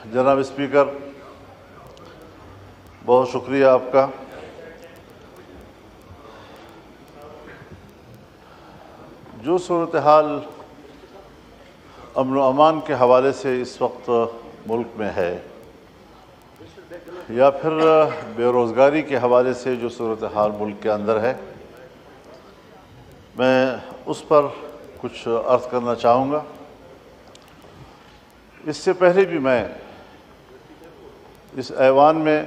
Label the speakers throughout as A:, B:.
A: جناب اسپیکر، بہت شکریہ آپ کا۔ جو صورتحال امن و امان کے حوالے سے اس وقت ملک میں ہے، یا پھر بے روزگاری کے حوالے سے جو صورتحال ملک کے اندر ہے، میں اس پر کچھ عرض کرنا چاہوں گا۔ اس سے پہلے بھی میں اس ایوان میں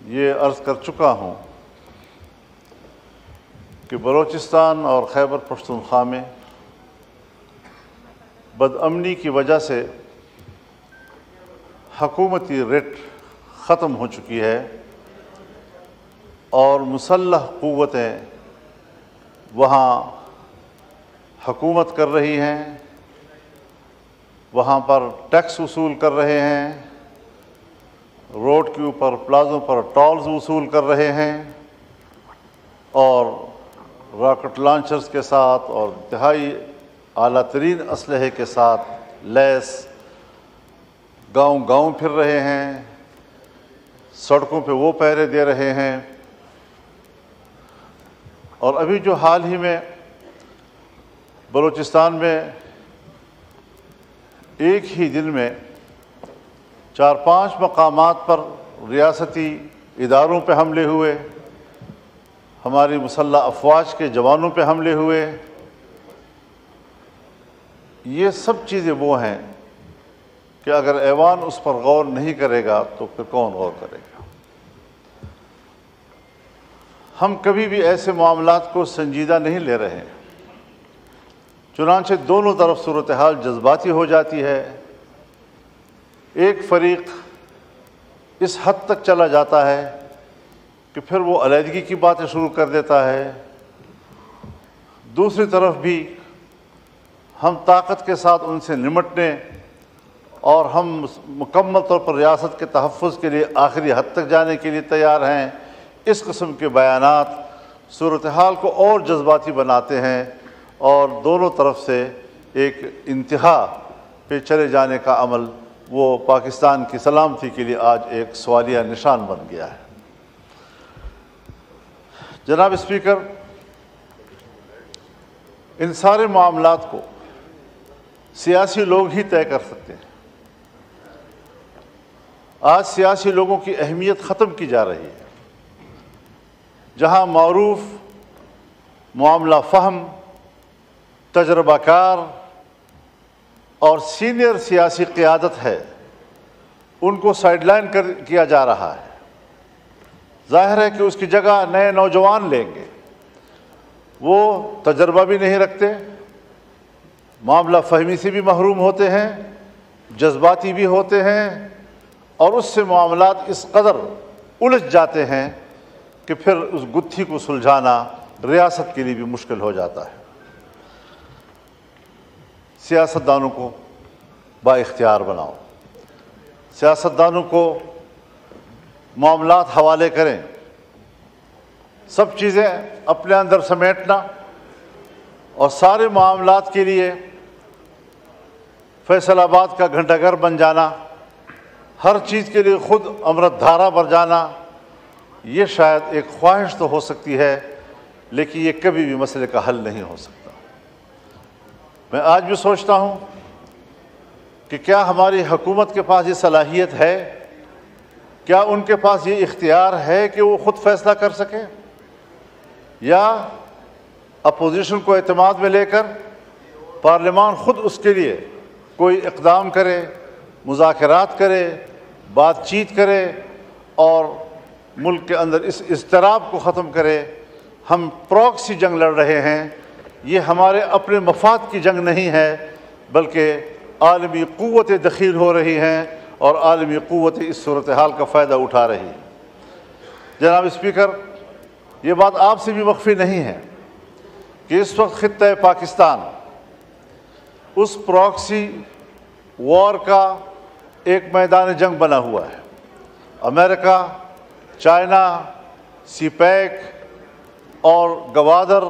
A: یہ عرض کر چکا ہوں کہ بلوچستان اور خیبر پختونخوا میں بدامنی کی وجہ سے حکومتی رٹ ختم ہو چکی ہے اور مسلح قوتیں وہاں حکومت کر رہی ہیں، وہاں پر ٹیکس وصول کر رہے ہیں، روڈ کے اوپر پلازوں پر ٹولز وصول کر رہے ہیں، اور راکٹ لانچرز کے ساتھ اور انتہائی اعلیٰ ترین اسلحے کے ساتھ لیس گاؤں گاؤں پھر رہے ہیں، سڑکوں پہ وہ پہرے دے رہے ہیں۔ اور ابھی جو حال ہی میں بلوچستان میں ایک ہی دن میں 4-5 مقامات پر ریاستی اداروں پہ حملے ہوئے، ہماری مسلح افواج کے جوانوں پہ حملے ہوئے، یہ سب چیزیں وہ ہیں کہ اگر ایوان اس پر غور نہیں کرے گا تو پھر کون غور کرے گا؟ ہم کبھی بھی ایسے معاملات کو سنجیدہ نہیں لے رہے ہیں، چنانچہ دونوں طرف صورتحال جذباتی ہو جاتی ہے۔ ایک فریق اس حد تک چلا جاتا ہے کہ پھر وہ علیحدگی کی باتیں شروع کر دیتا ہے، دوسری طرف بھی ہم طاقت کے ساتھ ان سے نمٹنے اور ہم مکمل طور پر ریاست کے تحفظ کے لیے آخری حد تک جانے کے لیے تیار ہیں۔ اس قسم کے بیانات صورتحال کو اور جذباتی بناتے ہیں اور دونوں طرف سے ایک انتہا پہ چلے جانے کا عمل وہ پاکستان کی سلامتی کے لیے آج ایک سوالیہ نشان بن گیا ہے۔ جناب اسپیکر، ان سارے معاملات کو سیاسی لوگ ہی طے کر سکتے ہیں۔ آج سیاسی لوگوں کی اہمیت ختم کی جا رہی ہے۔ جہاں معروف معاملہ فہم، تجربہ کار اور سینئر سیاسی قیادت ہے، ان کو سائیڈ لائن کیا جا رہا ہے۔ ظاہر ہے کہ اس کی جگہ نئے نوجوان لیں گے، وہ تجربہ بھی نہیں رکھتے، معاملہ فہمی سے بھی محروم ہوتے ہیں، جذباتی بھی ہوتے ہیں، اور اس سے معاملات اس قدر الجھ جاتے ہیں کہ پھر اس گتھی کو سلجھانا ریاست کے لیے بھی مشکل ہو جاتا ہے۔ سیاستدانوں کو با اختیار بناؤ، سیاستدانوں کو معاملات حوالے کریں، سب چیزیں اپنے اندر سمیٹنا اور سارے معاملات کے لیے فیصل آباد کا گھنٹہ گھر بن جانا، ہر چیز کے لیے خود امرت دھارا بن جانا، یہ شاید ایک خواہش تو ہو سکتی ہے، لیکن یہ کبھی بھی مسئلے کا حل نہیں ہو سکتا۔ میں آج بھی سوچتا ہوں کہ کیا ہماری حکومت کے پاس یہ صلاحیت ہے، کیا ان کے پاس یہ اختیار ہے کہ وہ خود فیصلہ کر سکیں، یا اپوزیشن کو اعتماد میں لے کر پارلیمان خود اس کے لیے کوئی اقدام کرے، مذاکرات کرے، بات چیت کرے اور ملک کے اندر اس اضطراب کو ختم کرے۔ ہم پراکسی جنگ لڑ رہے ہیں، یہ ہمارے اپنے مفاد کی جنگ نہیں ہے، بلکہ عالمی قوتیں دخیل ہو رہی ہیں اور عالمی قوتیں اس صورتحال کا فائدہ اٹھا رہی ہیں۔ جناب اسپیکر، یہ بات آپ سے بھی مخفی نہیں ہے کہ اس وقت خطہ پاکستان اس پراکسی وار کا ایک میدان جنگ بنا ہوا ہے۔ امریکہ، چائنا، سی پیک اور گوادر،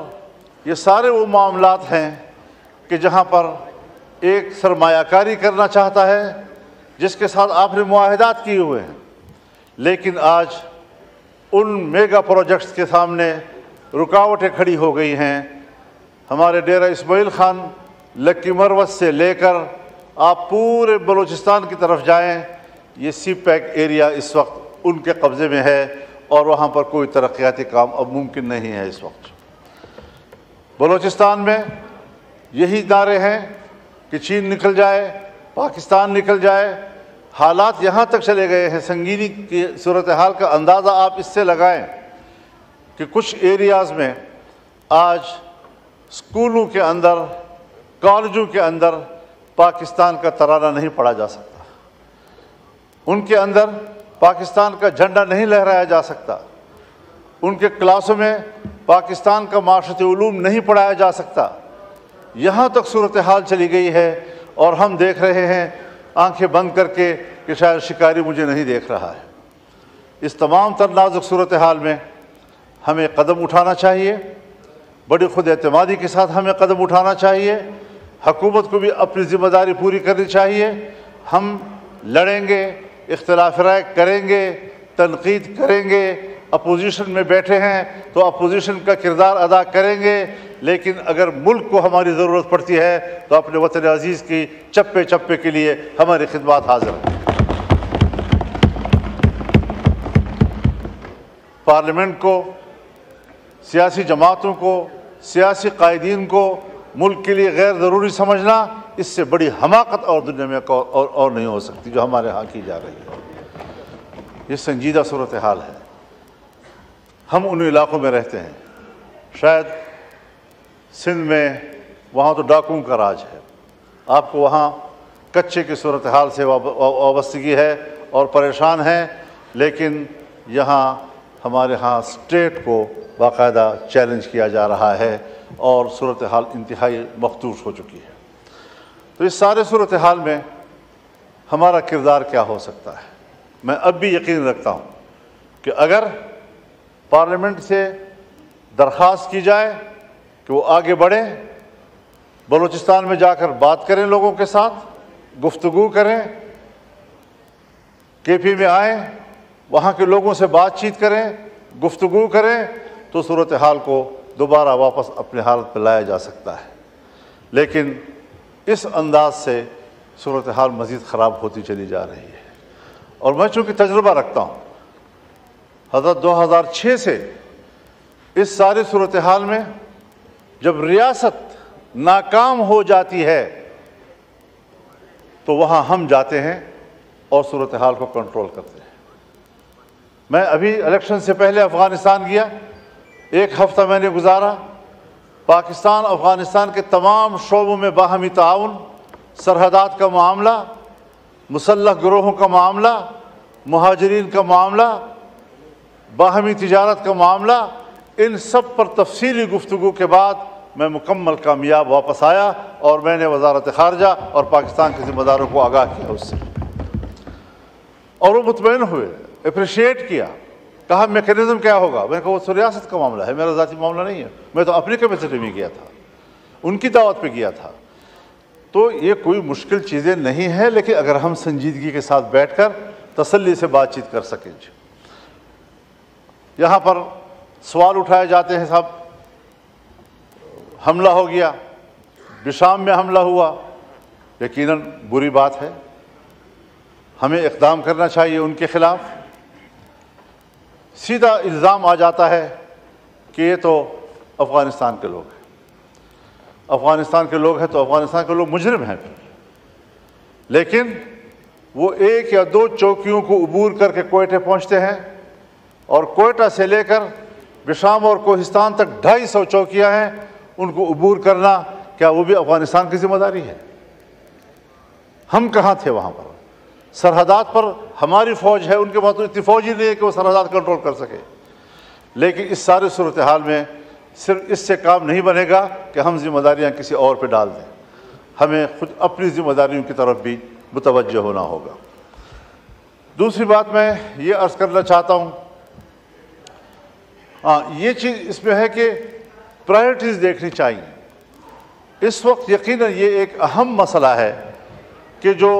A: یہ سارے وہ معاملات ہیں کہ جہاں پر ایک سرمایہ کاری کرنا چاہتا ہے جس کے ساتھ آپ نے معاہدات کیے ہوئے ہیں، لیکن آج ان میگا پروجیکٹس کے سامنے رکاوٹیں کھڑی ہو گئی ہیں۔ ہمارے ڈیرہ اسماعیل خان لکی مروت سے لے کر آپ پورے بلوچستان کی طرف جائیں، یہ سی پیک ایریا اس وقت ان کے قبضے میں ہے اور وہاں پر کوئی ترقیاتی کام اب ممکن نہیں ہے۔ اس وقت بلوچستان میں یہی نعرے ہیں کہ چین نکل جائے، پاکستان نکل جائے۔ حالات یہاں تک چلے گئے ہیں، سنگینی کی صورتحال کا اندازہ آپ اس سے لگائیں کہ کچھ ایریاز میں آج اسکولوں کے اندر، کالجوں کے اندر پاکستان کا ترانہ نہیں پڑھا جا سکتا، ان کے اندر پاکستان کا جھنڈا نہیں لہرایا جا سکتا، ان کے کلاسوں میں پاکستان کا معاشرتی علوم نہیں پڑھایا جا سکتا۔ یہاں تک صورتحال چلی گئی ہے اور ہم دیکھ رہے ہیں آنکھیں بند کر کے کہ شاید شکاری مجھے نہیں دیکھ رہا ہے۔ اس تمام تر نازک صورتحال میں ہمیں قدم اٹھانا چاہیے، بڑی خود اعتمادی کے ساتھ ہمیں قدم اٹھانا چاہیے۔ حکومت کو بھی اپنی ذمہ داری پوری کرنی چاہیے۔ ہم لڑیں گے، اختلاف رائے کریں گے، تنقید کریں گے، اپوزیشن میں بیٹھے ہیں تو اپوزیشن کا کردار ادا کریں گے، لیکن اگر ملک کو ہماری ضرورت پڑتی ہے تو اپنے وطن عزیز کی چپے چپے کے لیے ہماری خدمات حاضر ہیں۔ پارلیمنٹ کو، سیاسی جماعتوں کو، سیاسی قائدین کو ملک کے لیے غیر ضروری سمجھنا، اس سے بڑی حماقت اور دنیا میں اور نہیں ہو سکتی جو ہمارے ہاں کی جا رہی ہے۔ یہ سنجیدہ صورتحال ہے۔ ہم ان علاقوں میں رہتے ہیں، شاید سندھ میں وہاں تو ڈاکوؤں کا راج ہے، آپ کو وہاں کچے کی صورتحال سے وابستگی ہے اور پریشان ہیں، لیکن یہاں ہمارے ہاں اسٹیٹ کو باقاعدہ چیلنج کیا جا رہا ہے اور صورتحال انتہائی مخدوش ہو چکی ہے۔ تو اس سارے صورتحال میں ہمارا کردار کیا ہو سکتا ہے؟ میں اب بھی یقین رکھتا ہوں کہ اگر پارلیمنٹ سے درخواست کی جائے کہ وہ آگے بڑھیں، بلوچستان میں جا کر بات کریں، لوگوں کے ساتھ گفتگو کریں، کے پی میں آئیں، وہاں کے لوگوں سے بات چیت کریں، گفتگو کریں، تو صورتحال کو دوبارہ واپس اپنے حالت پہ لایا جا سکتا ہے۔ لیکن اس انداز سے صورتحال مزید خراب ہوتی چلی جا رہی ہے، اور میں چونکہ تجربہ رکھتا ہوں، حضرت 2006 سے اس ساری صورتحال میں جب ریاست ناکام ہو جاتی ہے تو وہاں ہم جاتے ہیں اور صورتحال کو کنٹرول کرتے ہیں۔ میں ابھی الیکشن سے پہلے افغانستان گیا، 1 ہفتہ میں نے گزارا۔ پاکستان افغانستان کے تمام شعبوں میں باہمی تعاون، سرحدات کا معاملہ، مسلح گروہوں کا معاملہ، مہاجرین کا معاملہ، باہمی تجارت کا معاملہ، ان سب پر تفصیلی گفتگو کے بعد میں مکمل کامیاب واپس آیا اور میں نے وزارت خارجہ اور پاکستان کے ذمہ داروں کو آگاہ کیا اس سے، اور وہ مطمئن ہوئے، اپریشیٹ کیا، کہا میکینزم کیا ہوگا؟ میں نے کہا وہ ریاست کا معاملہ ہے، میرا ذاتی معاملہ نہیں ہے، میں تو اپنی کیپیسٹی میں گیا تھا، ان کی دعوت پہ گیا تھا۔ تو یہ کوئی مشکل چیزیں نہیں ہیں، لیکن اگر ہم سنجیدگی کے ساتھ بیٹھ کر تسلی سے بات چیت کر سکیں۔ یہاں پر سوال اٹھائے جاتے ہیں، صاحب حملہ ہو گیا، بشام میں حملہ ہوا، یقیناً بری بات ہے، ہمیں اقدام کرنا چاہیے ان کے خلاف۔ سیدھا الزام آ جاتا ہے کہ یہ تو افغانستان کے لوگ ہیں، افغانستان کے لوگ ہیں تو افغانستان کے لوگ مجرم ہیں پھر۔ لیکن وہ 1 یا 2 چوکیوں کو عبور کر کے کوئٹہ پہنچتے ہیں، اور کوئٹہ سے لے کر بشام اور کوہستان تک 250 چوکیاں ہیں، ان کو عبور کرنا کیا وہ بھی افغانستان کی ذمہ داری ہے؟ ہم کہاں تھے وہاں پر؟ سرحدات پر ہماری فوج ہے، ان کے پاس تو اتنی فوج ہی نہیں ہے کہ وہ سرحدات کنٹرول کر سکے۔ لیکن اس سارے صورتحال میں صرف اس سے کام نہیں بنے گا کہ ہم ذمہ داریاں کسی اور پہ ڈال دیں، ہمیں خود اپنی ذمہ داریوں کی طرف بھی متوجہ ہونا ہوگا۔ دوسری بات میں یہ عرض کرنا چاہتا ہوں، یہ چیز اس میں ہے کہ پرائرٹیز دیکھنی چاہیے۔ اس وقت یقیناً یہ ایک اہم مسئلہ ہے کہ جو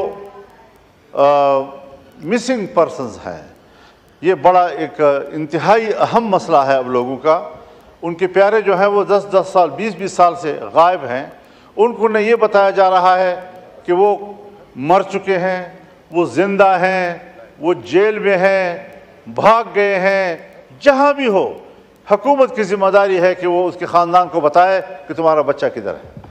A: مسنگ پرسنز ہیں، یہ بڑا ایک انتہائی اہم مسئلہ ہے اب لوگوں کا۔ ان کے پیارے جو ہیں وہ 10 سال 20 سال سے غائب ہیں، ان کو نہ یہ بتایا جا رہا ہے کہ وہ مر چکے ہیں، وہ زندہ ہیں، وہ جیل میں ہیں، بھاگ گئے ہیں۔ جہاں بھی ہو، حکومت کی ذمہ داری ہے کہ وہ اس کے خاندان کو بتائے کہ تمہارا بچہ کدھر ہے۔